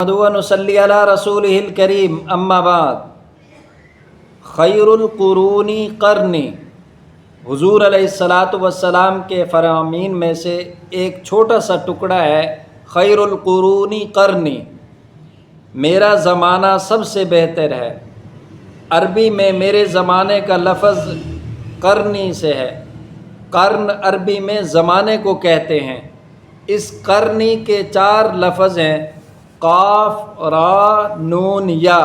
ونصلی علی رسولہ الکریم اما بعد خیر القرون قرنی، حضور علیہ الصلاۃ والسلام کے فرامین میں سے ایک چھوٹا سا ٹکڑا ہے خیر القرون قرنی، میرا زمانہ سب سے بہتر ہے۔ عربی میں میرے زمانے کا لفظ قرنی سے ہے۔ قرن عربی میں زمانے کو کہتے ہیں۔ اس قرنی کے 4 لفظ ہیں، قاف، را، نون، یا،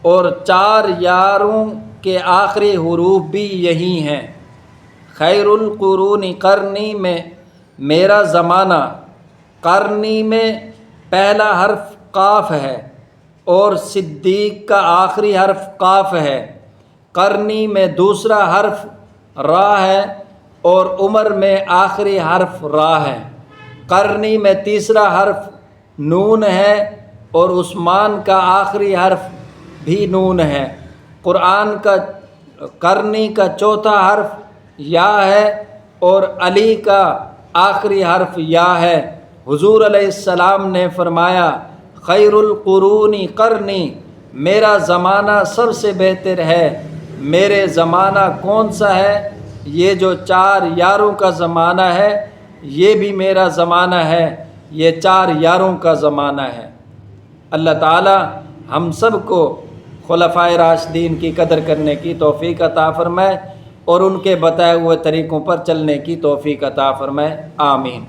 اور 4 یاروں کے آخری حروف بھی یہی ہیں۔ خیر القرون قرنی میں میرا زمانہ، قرنی میں پہلا حرف قاف ہے اور صدیق کا آخری حرف قاف ہے۔ قرنی میں دوسرا حرف را ہے اور عمر میں آخری حرف را ہے۔ قرنی میں تیسرا حرف نون ہے اور عثمان کا آخری حرف بھی نون ہے۔ قرنی کا چوتھا حرف یا ہے اور علی کا آخری حرف یا ہے۔ حضور علیہ السلام نے فرمایا، خیر القرون قرنی، میرا زمانہ سب سے بہتر ہے۔ میرے زمانہ کون سا ہے؟ یہ جو 4 یاروں کا زمانہ ہے، یہ بھی میرا زمانہ ہے، یہ 4 یاروں کا زمانہ ہے۔ اللہ تعالی ہم سب کو خلفائے راشدین کی قدر کرنے کی توفیق عطا فرمائے اور ان کے بتائے ہوئے طریقوں پر چلنے کی توفیق عطا فرمائے، آمین۔